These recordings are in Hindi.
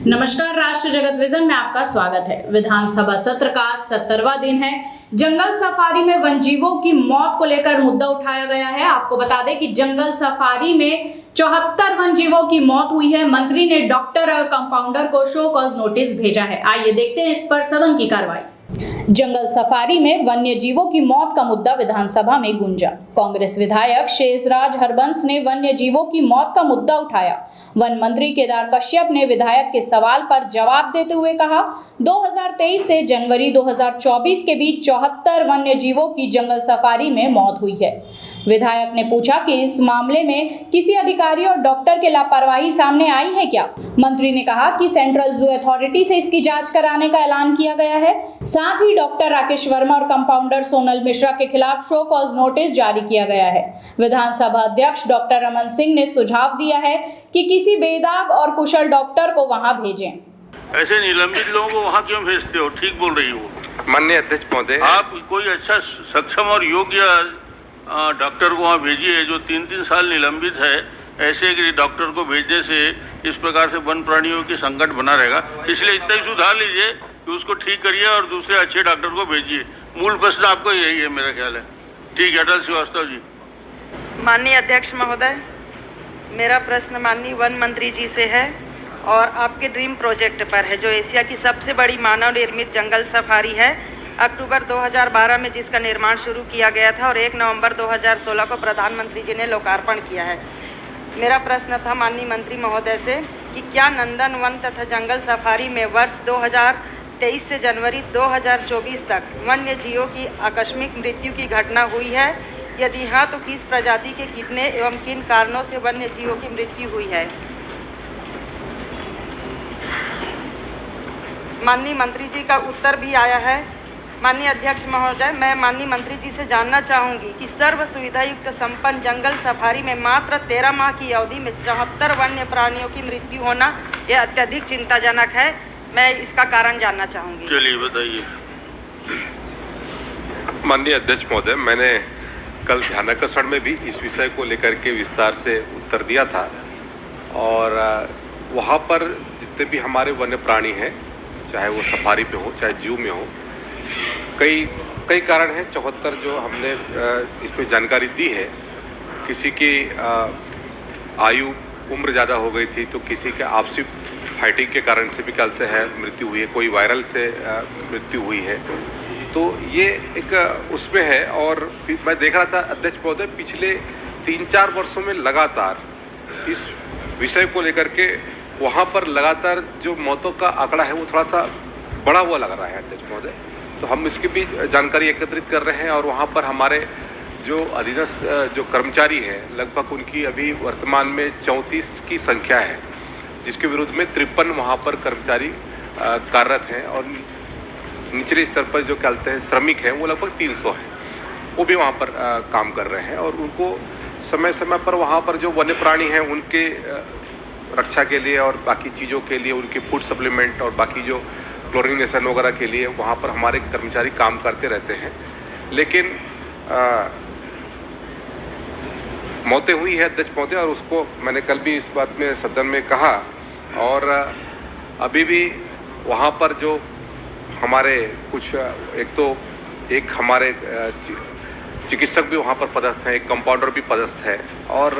नमस्कार, राष्ट्र जगत विजन में आपका स्वागत है। विधानसभा सत्र का 70वां दिन है। जंगल सफारी में वन्यजीवों की मौत को लेकर मुद्दा उठाया गया है। आपको बता दें कि जंगल सफारी में 74 वन्यजीवों की मौत हुई है। मंत्री ने डॉक्टर और कंपाउंडर को शो कॉज नोटिस भेजा है। आइए देखते हैं इस पर सदन की कार्रवाई। जंगल सफारी में वन्य जीवों की मौत का मुद्दा विधानसभा में गूंजा। कांग्रेस विधायक शेषराज हरबंस ने वन्य जीवों की मौत का मुद्दा उठाया। वन मंत्री केदार कश्यप ने विधायक के सवाल पर जवाब देते हुए कहा, 2023 से जनवरी 2024 के बीच 74 वन्य जीवों की जंगल सफारी में मौत हुई है। विधायक ने पूछा कि इस मामले में किसी अधिकारी और डॉक्टर की लापरवाही सामने आई है क्या? मंत्री ने कहा कि सेंट्रल जू अथॉरिटी से इसकी जांच कराने का ऐलान किया गया है। साथ ही डॉक्टर राकेश वर्मा और कंपाउंडर सोनल मिश्रा के खिलाफ शो कॉज नोटिस जारी किया गया है। विधानसभा अध्यक्ष डॉक्टर रमन सिंह ने सुझाव दिया है कि किसी बेदाग और कुशल डॉक्टर को वहां भेजें। ऐसे निलंबित लोगों को वहां क्यों भेजते हो? ठीक बोल रही हो माननीय अध्यक्ष महोदय, आप कोई अच्छा सक्षम और योग्य डॉक्टर को वहाँ भेजिए जो 3-3 साल निलंबित है। ऐसे कि डॉक्टर को भेजने से इस प्रकार से वन प्राणियों की संकट बना रहेगा। इसलिए इतना ही सुधार लीजिए कि उसको ठीक करिए और दूसरे अच्छे डॉक्टर को भेजिए। मूल प्रश्न आपको यही है, मेरा ख्याल है। ठीक है, अटल श्रीवास्तव जी। माननीय अध्यक्ष महोदय, मेरा प्रश्न माननीय वन मंत्री जी से है और आपके ड्रीम प्रोजेक्ट पर है, जो एशिया की सबसे बड़ी मानव निर्मित जंगल सफारी है। अक्टूबर 2012 में जिसका निर्माण शुरू किया गया था और 1 नवंबर 2016 को प्रधानमंत्री जी ने लोकार्पण किया है। मेरा प्रश्न था माननीय मंत्री महोदय से कि क्या नंदन वन तथा जंगल सफारी में वर्ष 2023 से जनवरी 2024 तक वन्य जीवों की आकस्मिक मृत्यु की घटना हुई है? यदि हाँ, तो किस प्रजाति के कितने एवं किन कारणों से वन्य जीवों की मृत्यु हुई है? माननीय मंत्री जी का उत्तर भी आया है। माननीय अध्यक्ष महोदय, मैं माननीय मंत्री जी से जानना चाहूँगी कि सर्व सुविधा युक्त संपन्न जंगल सफारी में मात्र 13 माह की अवधि में 74 वन्य प्राणियों की मृत्यु होना यह अत्यधिक चिंताजनक है। मैं इसका कारण जानना चाहूँगी। चलिए बताइए। माननीय अध्यक्ष महोदय, मैंने कल ध्यानाकर्षण में भी इस विषय को लेकर के विस्तार से उत्तर दिया था और वहाँ पर जितने भी हमारे वन्य प्राणी हैं, चाहे वो सफारी पे हो चाहे जू में हो, कई कारण हैं। 74 जो हमने इसमें जानकारी दी है, किसी की आयु उम्र ज़्यादा हो गई थी, तो किसी के आपसी फाइटिंग के कारण से भी कहते हैं मृत्यु हुई है, कोई वायरल से मृत्यु हुई है। तो ये एक उसमें है। और मैं देख रहा था अध्यक्ष महोदय, पिछले 3-4 वर्षों में लगातार इस विषय को लेकर के वहाँ पर लगातार जो मौतों का आंकड़ा है वो थोड़ा सा बड़ा हुआ लग रहा है अध्यक्ष महोदय। तो हम इसकी भी जानकारी एकत्रित कर रहे हैं और वहाँ पर हमारे जो अधीनस्थ जो कर्मचारी हैं, लगभग उनकी अभी वर्तमान में 34 की संख्या है, जिसके विरुद्ध में 53 वहाँ पर कर्मचारी कार्यरत हैं और निचले स्तर पर जो कहते हैं श्रमिक हैं वो लगभग 300 हैं। वो भी वहाँ पर काम कर रहे हैं और उनको समय समय पर वहाँ पर जो वन्य प्राणी हैं उनके रक्षा के लिए और बाकी चीज़ों के लिए, उनके फूड सप्लीमेंट और बाकी जो क्लोरिनेशन वगैरह के लिए वहाँ पर हमारे कर्मचारी काम करते रहते हैं। लेकिन मौतें हुई है अध्यक्ष महोदय, और उसको मैंने कल भी इस बात में सदन में कहा। और अभी भी वहाँ पर जो हमारे कुछ एक हमारे चिकित्सक भी वहाँ पर पदस्थ हैं, एक कंपाउंडर भी पदस्थ है और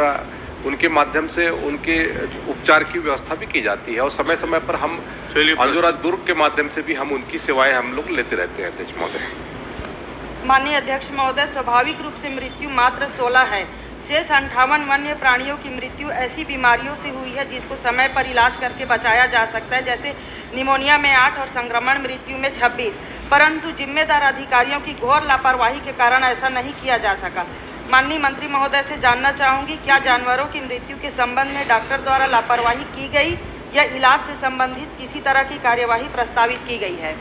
उनके माध्यम से उनके उपचार की व्यवस्था भी की जाती है और समय समय पर हम अंजोरा दुर्ग के माध्यम से भी हम उनकी सेवाएं हम लोग लेते रहते हैं अध्यक्ष महोदय। माननीय अध्यक्ष महोदय, स्वाभाविक रूप से मृत्यु मात्र 16 है। शेष 58 वन्य प्राणियों की मृत्यु ऐसी बीमारियों से हुई है जिसको समय पर इलाज करके बचाया जा सकता है, जैसे निमोनिया में 8 और संक्रमण मृत्यु में 26। परंतु जिम्मेदार अधिकारियों की घोर लापरवाही के कारण ऐसा नहीं किया जा सका। माननीय मंत्री महोदय से जानना चाहूँगी, क्या जानवरों की मृत्यु के संबंध में डॉक्टर द्वारा लापरवाही की गई या इलाज से संबंधित किसी तरह की कार्यवाही प्रस्तावित की गई है?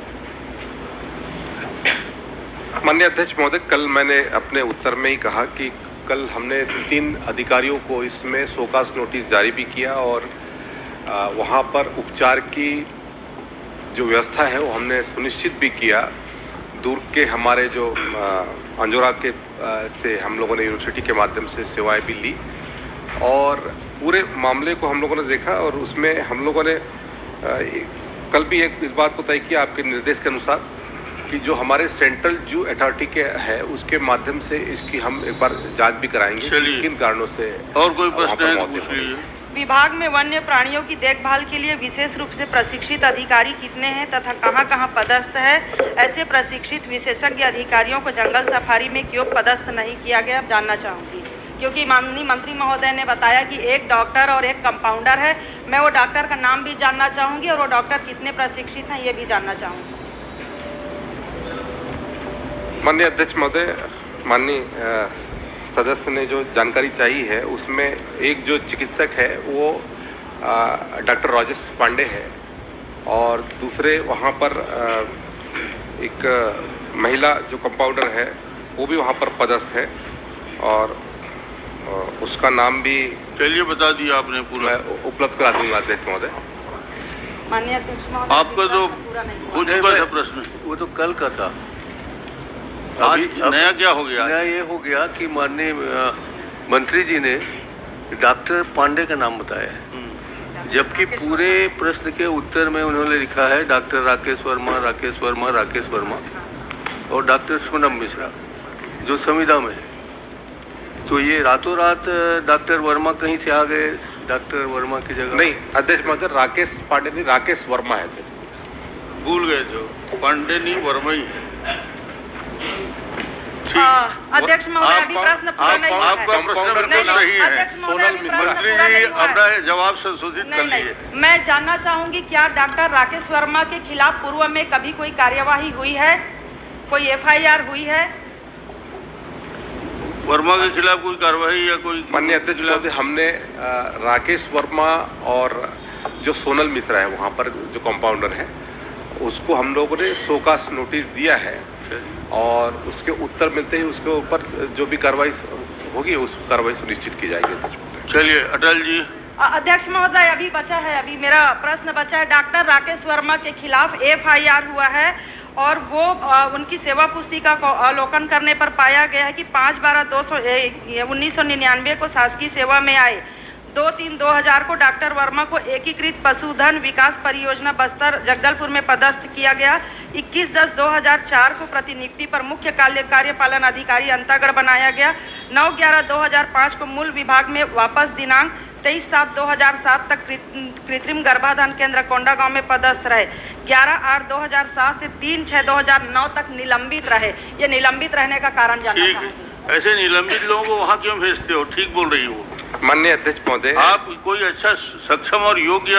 माननीय अध्यक्ष महोदय, कल मैंने अपने उत्तर में ही कहा कि कल हमने 3 अधिकारियों को इसमें शोकास नोटिस जारी भी किया और वहाँ पर उपचार की जो व्यवस्था है वो हमने सुनिश्चित भी किया। दूर के हमारे जो अंजोरा के से हम लोगों ने यूनिवर्सिटी के माध्यम से सेवाएं भी ली और पूरे मामले को हम लोगों ने देखा और उसमें हम लोगों ने कल भी इस बात को तय किया आपके निर्देश के अनुसार कि जो हमारे सेंट्रल जू अथॉरिटी के है उसके माध्यम से इसकी हम एक बार जांच भी कराएंगे चलिए। किन कारणों से और कोई वहाँ प्रश्न पर है मौतें पूछ हुई। लीजिए। विभाग में वन्य प्राणियों की देखभाल के लिए विशेष रूप से प्रशिक्षित अधिकारी कितने हैं तथा कहां-कहां पदस्थ है? ऐसे प्रशिक्षित विशेषज्ञ अधिकारियों को जंगल सफारी में क्यों पदस्थ नहीं किया गया, जानना चाहूँगी। क्योंकि माननीय मंत्री महोदय ने बताया कि एक डॉक्टर और एक कंपाउंडर है। मैं वो डॉक्टर का नाम भी जानना चाहूँगी और वो डॉक्टर कितने प्रशिक्षित हैं ये भी जानना चाहूँगी। माननीय अध्यक्ष महोदय, माननीय सदस्य ने जो जानकारी चाहिए है उसमें एक जो चिकित्सक है वो डॉक्टर राजेश पांडे है और दूसरे वहाँ पर एक महिला जो कंपाउंडर है वो भी वहाँ पर पदस्थ है और उसका नाम भी चलिए बता दिया आपने पूरा। मैं उपलब्ध करा दूंगा अध्यक्ष महोदय। माननीय अध्यक्ष महोदय, आपका तो पूरा नहीं हुआ। हो चुका था प्रश्न, वो तो कल का था। आज नया क्या हो गया? नया ये हो गया कि माननीय मंत्री जी ने डॉक्टर पांडे का नाम बताया है, जबकि पूरे प्रश्न के उत्तर में उन्होंने लिखा है डॉक्टर राकेश वर्मा, राकेश वर्मा, राकेश वर्मा और डॉक्टर सोनम मिश्रा जो संविदा में है। तो ये रातों रात डॉक्टर वर्मा कहीं से आ गए डॉक्टर वर्मा की जगह? नहीं अध्यक्ष महोदय, राकेश पांडे नहीं, राकेश वर्मा है। भूल गए थे, पांडे नहीं वर्मा ही है। अध्यक्ष महोदय, अभी प्रश्न पूरा नहीं हुआ है। आपका प्रश्न बिल्कुल नहीं, सही है। अध्यक्ष महोदय, अभी प्रश्न मंत्री पूरा जी नहीं हुआ है। अपना जवाब संशोधित कर नहीं, लीजिए। नहीं, मैं जानना चाहूंगी क्या डॉक्टर राकेश वर्मा के खिलाफ पूर्व में कभी कोई कार्यवाही हुई है, कोई एफआईआर हुई है? वर्मा के खिलाफ कोई कार्रवाई या कोई? माननीय अध्यक्ष महोदय, हमने राकेश वर्मा और जो सोनल मिश्रा है वहाँ पर जो कंपाउंडर है उसको हम लोगों ने शोकास नोटिस दिया है और उसके उत्तर मिलते ही उसके ऊपर जो भी कार्रवाई होगी उस कार्रवाई सुनिश्चित की जाएगी अध्यक्ष महोदय। चलिए अटल जी। अध्यक्ष महोदय, अभी बचा है, अभी मेरा प्रश्न बचा है। डॉक्टर राकेश वर्मा के खिलाफ एफआईआर हुआ है और वो उनकी सेवा पुस्तिका को अवलोकन करने पर पाया गया है कि 5/12/1999 को शासकीय सेवा में आए। 2/3/2000 को डॉक्टर वर्मा को एकीकृत पशुधन विकास परियोजना बस्तर जगदलपुर में पदस्थ किया गया। 21/10/2004 को प्रतिनियुक्ति पर मुख्य कार्यपालन अधिकारी अंतागढ़ बनाया गया। 9/11/2005 को मूल विभाग में वापस दिनांक 23/7/2007 तक कृत्रिम गर्भाधान केंद्र कोंडागांव में पदस्थ रहे। 11/8/2007 से 3/6/2009 तक निलंबित रहे। ये निलंबित रहने का कारण जानना ठीक चाहूँगी। है, ऐसे निलंबित लोगों को वहाँ क्यों भेजते हो? ठीक बोल रही हो। माननीय अध्यक्ष महोदय, आप कोई अच्छा सक्षम और योग्य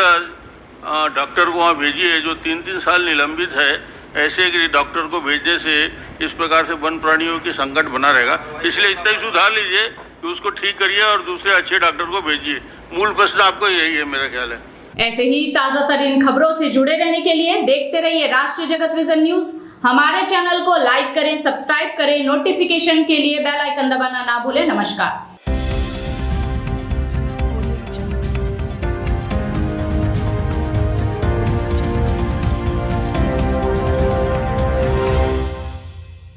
डॉक्टर को वहाँ भेजिए जो 3-3 साल निलंबित है। ऐसे कि डॉक्टर को भेजने से इस प्रकार से वन प्राणियों की संकट बना रहेगा। इसलिए इतना ही सुधार लीजिए कि उसको ठीक करिए और दूसरे अच्छे डॉक्टर को भेजिए। मूल प्रश्न आपका यही है, मेरा ख्याल है। ऐसे ही ताजा तरीन खबरों से जुड़े रहने के लिए देखते रहिए राष्ट्रीय जगत विजन न्यूज। हमारे चैनल को लाइक करें, सब्सक्राइब करें, नोटिफिकेशन के लिए बेल आइकन दबाना ना भूलें। नमस्कार।